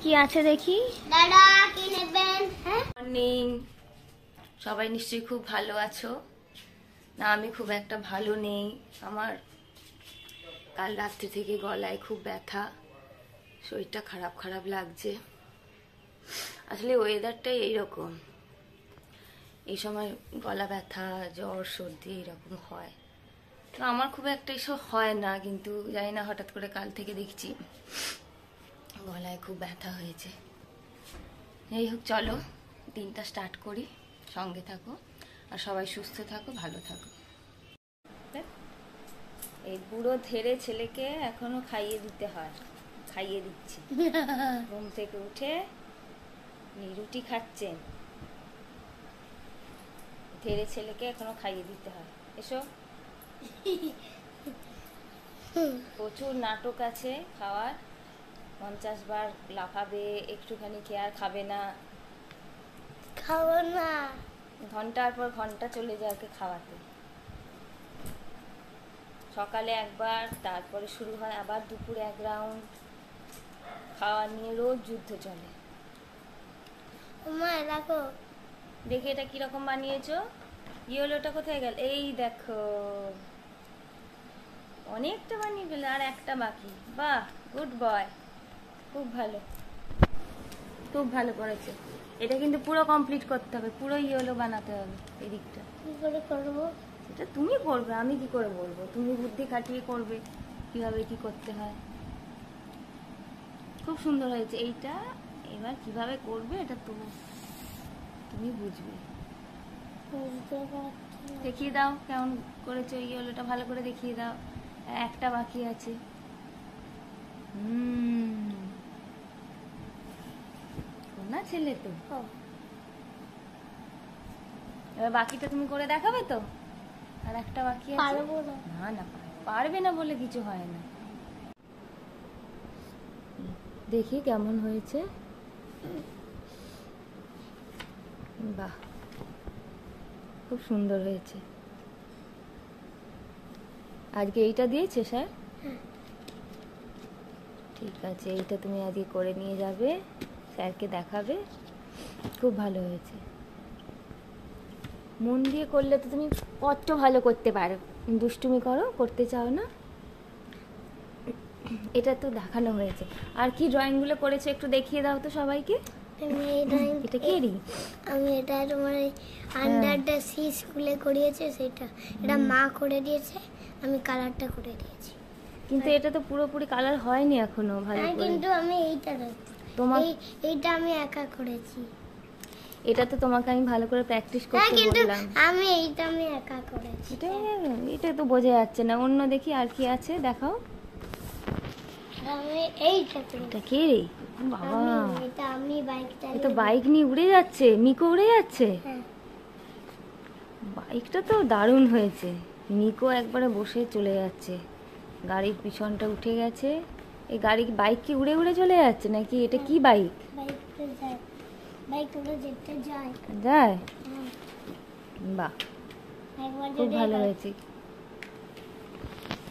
কি আছে দেখি। দাদা কি নেবেন? হ্যাঁ মর্নিং, সবাই নিশ্চয়ই খুব ভালো আছো। না, আমি খুব একটা ভালো নেই। আমার কাল রাত্রি থেকে গলায় খুব ব্যথা, শরীরটা খারাপ খারাপ লাগছে। আসলে ওয়েদারটাই এইরকম, এই সময় গলা ব্যথা, জ্বর, সর্দি এরকম হয়। তো আমার খুব একটা এসব হয় না, কিন্তু জানি না হঠাৎ করে কাল থেকে দেখছি গলায় খুব ব্যথা হয়েছে। যাই হোক, চলো দিনটা স্টার্ট করি, সঙ্গে থাকো আর সবাই সুস্থ থাকো, ভালো থাকো। এই বুড়ো ধেড়ে ছেলেকে এখনো খাইয়ে দিতে হয়, খাইয়ে দিচ্ছি। ঘুম থেকে উঠে রুটি খাচ্ছেন, ধেড়ে ছেলেকে এখনো খাইয়ে দিতে হয়। এসো, প্রচুর নাটক আছে খাওয়ার, 50 বার লাফাবে, একটুখানি খেয়ার খাবে না, খাবো না। ঘন্টার পর ঘন্টা চলে যায় ওকে খাওয়াতে। সকালে একবার, তারপরে শুরু হয় আবার দুপুরে 1 রাউন্ড। খাওয়া নিয়ে রোজ যুদ্ধ চলে। মা দেখো, দেখি এটা কিরকম বানিয়েছো। ইয়েলোটা কোথায় গেল? এই দেখো, অনেকটা বানিয়ে ফেলে, আর একটা বাকি। বাহ, গুড বয়, খুব ভালো, খুব ভালো করেছে। এটা কিন্তু পুরো কমপ্লিট করতে হবে, পুরো ইয়েলো বানাতে হবে এদিকটা। কি করে করবো? এটা তুমি করবে, আমি কি করে বলবো? তুমি বুদ্ধি খাটিয়ে করবে কিভাবে কি করতে হয়। খুব সুন্দর হয়েছে এইটা। এবার কিভাবে করবে এটা তুমি বুঝবে। বুঝতে পারছি না। দেখিয়ে দাও কেমন করেছো, ইয়েলোটা ভালো করে দেখিয়ে দাও। একটা বাকি আছে। না ছেলে তো, এবার বাকিটা তুমি করে দেখাবে তো। আর একটা বাকি আছে। পারবো না। না না, পারবে না বলে কিছু হয় না। দেখি কেমন হয়েছে। বাহ, খুব সুন্দর হয়েছে। আজকে এইটা দিয়েছে স্যার? ঠিক আছে, এইটা তুমি আজকে করে নিয়ে যাবে, স্যারকে দেখাবে। খুব ভালো হয়েছে। মন দিয়ে করলে তো তুমি কত ভালো করতে পারো। দুষ্টুমি করো, করতে চাও না। এটা তো দেখানো হয়েছে। আর কি ড্রয়িংগুলো করেছো একটু দেখিয়ে দাও তো সবাইকে। এটা কি রি? আমি এটা তোমার আন্ডার দ্য সি স্কুলে করিয়েছে সেটা। এটা মা করে দিয়েছে, আমি কালারটা করে দিয়েছি। কিন্তু এটা তো পুরোপুরি কালার হয়নি এখনো ভালো করে। কিন্তু আমি এইটা এইটা আমি একা করেছি। এটা তো তোমাকে আমি ভালো করে প্র্যাকটিস করতে বললাম। আমি একা করেছি। এটা তো বোঝা যাচ্ছে না। অন্য দেখি আর কি আছে, দেখাও। আমি এইটা এটা কে রে? বাবা, এটা আমি বাইক চালাই। এটা বাইক নিয়ে উড়ে যাচ্ছে, মিকো উড়ে যাচ্ছে। হ্যাঁ, বাইকটা তো দারুণ হয়েছে। মিকো একবারে বসে চলে যাচ্ছে, গাড়ির পিছনটা উঠে গেছে। এই বাইক কি উড়ে উড়ে চলে যাচ্ছে নাকি? এটা কি বাইক? বাইকটা যায়, বাইক উড়ে যেতে যায়। যায়? হ্যাঁ। বাহ, একবার খুব ভালো হয়েছে।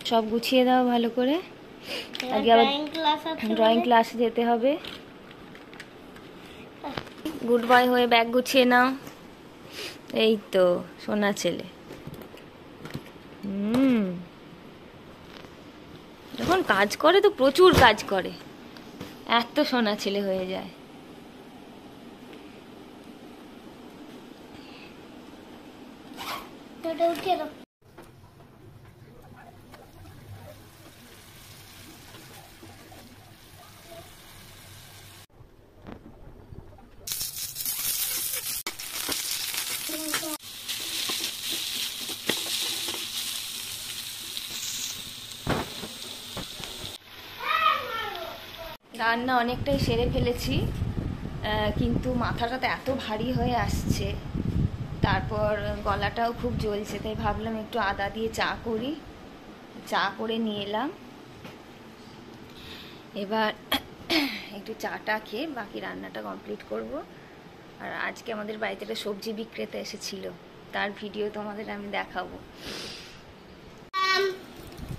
সব গুছিয়ে দাও ভালো করে। আজকে আবার ড্রয়িং ক্লাসে যেতে হবে। গুড বয় হয়ে ব্যাগ গুছিয়ে নাও। এই তো সোনা ছেলে। যখন কাজ করে তো প্রচুর কাজ করে, এত সোনা ছেলে হয়ে যায়। উঠে দাও। রান্না অনেকটাই সেরে ফেলেছি, কিন্তু মাথাটা তো এত ভারী হয়ে আসছে, তারপর গলাটাও খুব জ্বলছে, তাই ভাবলাম একটু আদা দিয়ে চা করি। চা করে নিয়ে এলাম। এবার একটু চাটা খেয়ে বাকি রান্নাটা কমপ্লিট করব। আর আজকে আমাদের বাড়িতে একটা সবজি বিক্রেতা এসেছিল, তার ভিডিও তোমাদের আমি দেখাবো।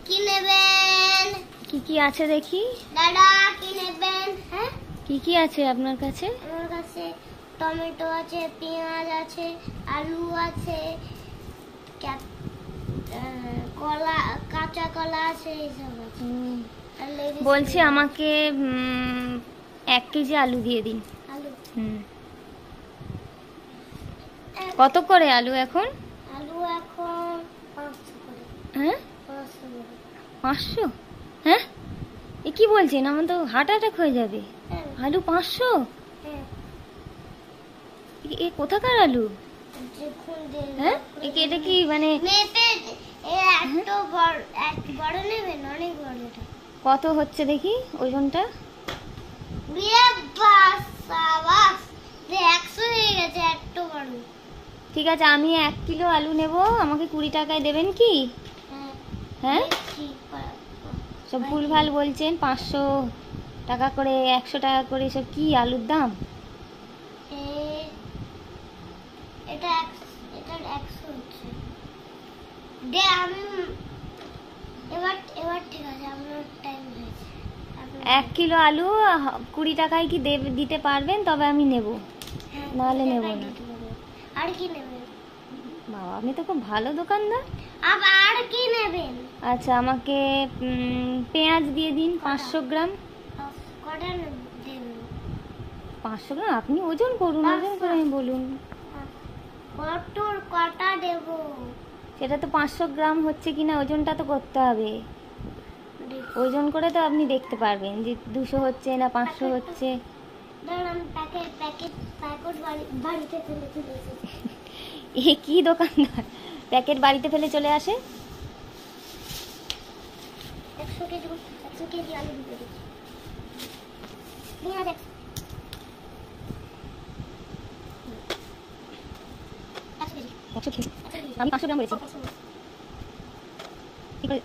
কি নেবেন? কি আছে দেখি। দাদা কি নেবেন? হ্যাঁ, কি কি আছে আপনার কাছে? আমার কাছে টমেটো আছে, পেঁয়াজ আছে, আলু আছে, কলা, কাঁচা কলা আছে, এইসব আছে। আর লেডিস বলছি আমাকে 1 কেজি আলু দিয়ে দিন। আলু কত করে আলু এখন? আলু এখন 500 করে। হ্যাঁ 500 করে। 500? হ্যাঁ এ কি বলছেন? আমার তো হার্ট অ্যাটাক হয়ে যাবে। হ্যাঁ, আলু 500? হ্যাঁ। এ কোথাকার আলু? দেখুন হ্যাঁ এটা কি মানে মেপে এত বড়, বড় নেবেন, অনেক বড় এটা। কত হচ্ছে দেখি ওজনটা? বিয়ে বাস বাস, 100 হয়ে গেছে, এত বড়। ঠিক আছে আমি 1 কিলো আলু নেব, আমাকে 20 টাকায় দেবেন কি? হ্যাঁ, হ্যাঁ দেখছি, সব ভুলভাল বলছেন। 500 টাকা করে, 100 টাকা করে, সব কি আলুর দাম? এটা 100 হচ্ছে। দে আমি এবার ঠিক আছে, আমার টাইম হয়েছে। 1 কিলো আলু 20 টাকায় কি দিতে পারবেন? তবে আমি নেব, নাহলে নেব না। আর কি নেবেন? বাবা আপনি তো খুব ভালো দোকানদার। আর কি নেবেন? আচ্ছা আমাকে পেঁয়াজ দিয়ে দিন 500 গ্রাম। কটা দেবেন? 500 গ্রাম? আপনি ওজন করুন, ওজন করে আমি বলুন। কটা দেব? সেটা তো 500 গ্রাম হচ্ছে কিনা ওজনটা তো করতে হবে। ওজন করে তো আপনি দেখতে পারবেন যে 200 হচ্ছে না 500 হচ্ছে। দাঁড়ান, প্যাকেট বাড়িতে ফেলে চলে এসেছি। এ কি দোকানদার, প্যাকেট বাড়িতে ফেলে চলে আসে? 100 কেজি আলু দিতে দিচ্ছি। পেঁয়াজ 100 কেজি? আমি 500 গ্রাম বলেছি। কি করে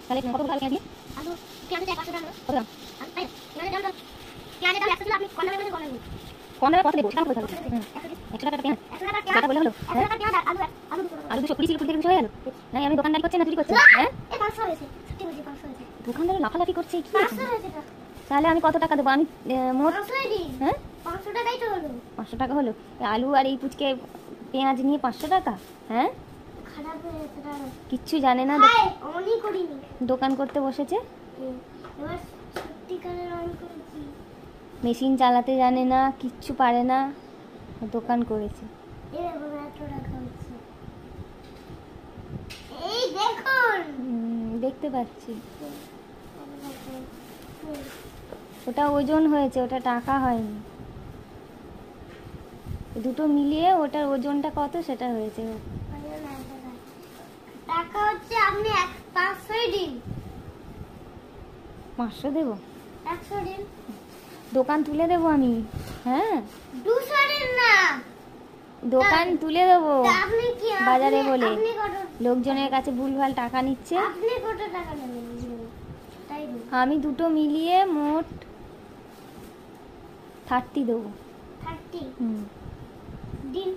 তাহলে কত করে পেঁয়াজ দিয়ে? আলু, পেঁয়াজ 500 গ্রাম। কত গ্রাম? পেঁয়াজের দাম 100 দিলে আপনি কম দামে কম নেবেন। কম দামে কত দেবো সেটা বলতে হবে। 100 টাকা পেঁয়াজ, 100 টাকা সেটা বলে হলো? হ্যাঁ পেঁয়াজ, আলু 220 কুড়ি থেকে 200 হয়ে গেল। না আমি দোকানদারি করছি না চুরি করছি? হ্যাঁ 500 হয়েছে, সত্যি বলছি 500 হয়েছে। দোকানদার লাফালাফি করছে কি? 500 হয়েছে এটা। তাহলে আমি কত টাকা দেবো? আমি মোট 500 দিন। হ্যাঁ 500 টাকাই তো হলো। 500 টাকা হলো। আলু আর এই পুচকে পেঁয়াজ নিয়ে 500 টাকা? হ্যাঁ খারাপ হয়ে গেছে, দাঁড়াও। কিচ্ছু জানে না, হাই, অনই করিনি। দোকান করতে বসেছে, এবার সত্যিকারের অন করেছি। মেশিন চালাতে জানে না, কিচ্ছু পারে না, দোকান করেছে। এরকম 100 টাকা হচ্ছে। এই দেখুন। দেখতে পাচ্ছি। ওটা ওজন হয়েছে, ওটা টাকা হয়নি। দুটো মিলিয়ে ওটার ওজনটা কত সেটা হয়েছে। টাকা হচ্ছে আপনি 500 দিন। 500 দেবো? 100 দিন। দোকান তুলে দেবো আমি। হ্যাঁ 200 দিন না, দোকান তুলে দেবো আপনি কি বাজারে বলে আপনি কত, লোকজনের কাছে ভুলভাল টাকা নিচ্ছে। আপনি কত টাকা নেবেন? তাই দিন। আমি দুটো মিলিয়ে মোট 30 দেবো। 30 দিন।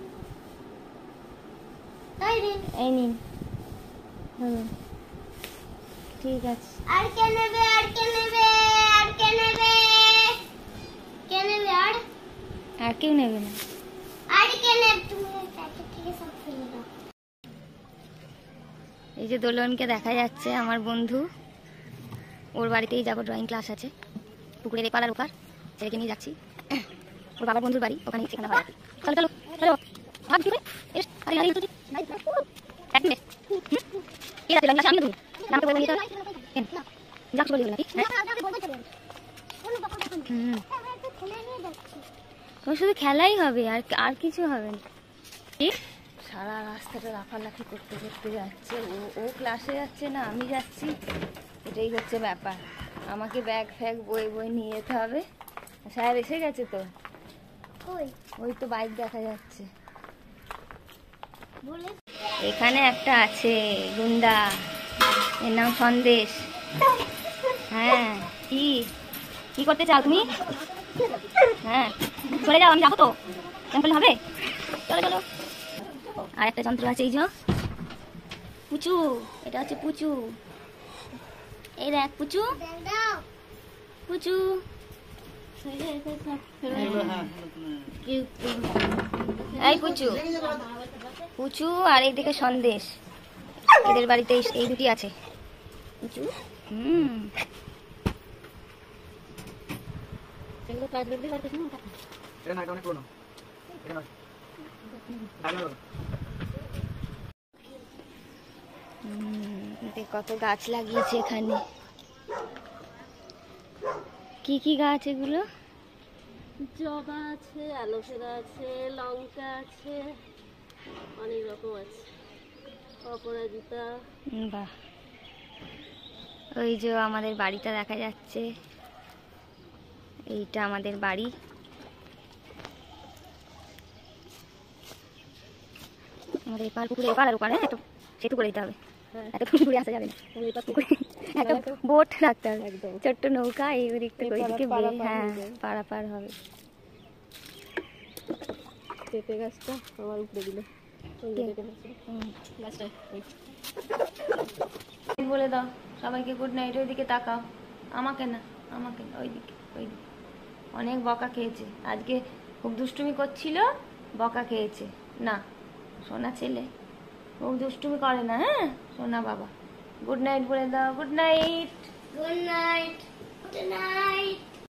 তাই দিন। এই নিন। ঠিক আছে। আর কে নেবে? আর কে নেবে? আর কে নেবে? কে নেবে? আর কেউ নেবে না। আর কে নেবে? তুমি প্যাকেট থেকে সব ফেলে দাও। এই যে দোলনকে দেখা যাচ্ছে, আমার বন্ধু, ওর বাড়িতেই যাবো, ড্রয়িং ক্লাস আছে পুকুরের এপার ওপার, ছেলেকে নিয়ে যাচ্ছি। ওর বাবার বন্ধুর বাড়ি, ওখানে সেখানে হয়। চলো চলো চলো ভাগ দিবে। শুধু খেলাই হবে, আর আর কিছু হবে না। সারা রাস্তাটা লাফালাফি করতে করতে যাচ্ছে, ও ক্লাসে যাচ্ছে না আমি যাচ্ছি, এটাই হচ্ছে ব্যাপার। আমাকে ব্যাগ ফ্যাগ বই বই নিয়ে যেতে হবে। সাহেব এসে গেছে তো, ওই তো বাইক দেখা যাচ্ছে। এখানে একটা আছে গুন্ডা, এর নাম সন্দেশ। হ্যাঁ কি কি করতে চাও তুমি? হ্যাঁ চলে যাও, আমি যাবো তো, কেমন হবে? চলো চলো। আর একটা যন্ত্র আছে, এই যে পুচু, এটা হচ্ছে পুচু। এই দেখ পুচু, পুচু এই পুচু, পুচু আর এইদিকে সন্দেশ, এদের বাড়িতে এই দুটি আছে। পুচু কত গাছ লাগিয়েছে এখানে। কি কি গাছ এগুলো? জবা আছে, অ্যালোভেরা আছে, লঙ্কা আছে, অনেক রকম আছে, অপরাজিতা। বাহ, ওই যে আমাদের বাড়িটা দেখা যাচ্ছে, এইটা আমাদের বাড়ি। আমাদের এপার পুকুরে, এপার আর ওপার, হ্যাঁ একটু সেতু করে দিতে হবে, এত পুকুরে আসা যাবে না, একটা বোট রাখতে হবে, ছোট্ট নৌকা এই দিক থেকে ওই দিকে, হ্যাঁ পারাপার হবে। পেঁপে গাছটা আমার উপরে দিল, বলে দাও সবাইকে গুড নাইট। ওইদিকে তাকাও, আমাকে না, আমাকে না, ওইদিকে ওইদিকে। অনেক বকা খেয়েছে আজকে, খুব দুষ্টুমি করছিল, বকা খেয়েছে। না সোনা ছেলে, খুব দুষ্টুমি করে না, হ্যাঁ সোনা বাবা। গুড নাইট বলে দাও, good night. Good night, good night.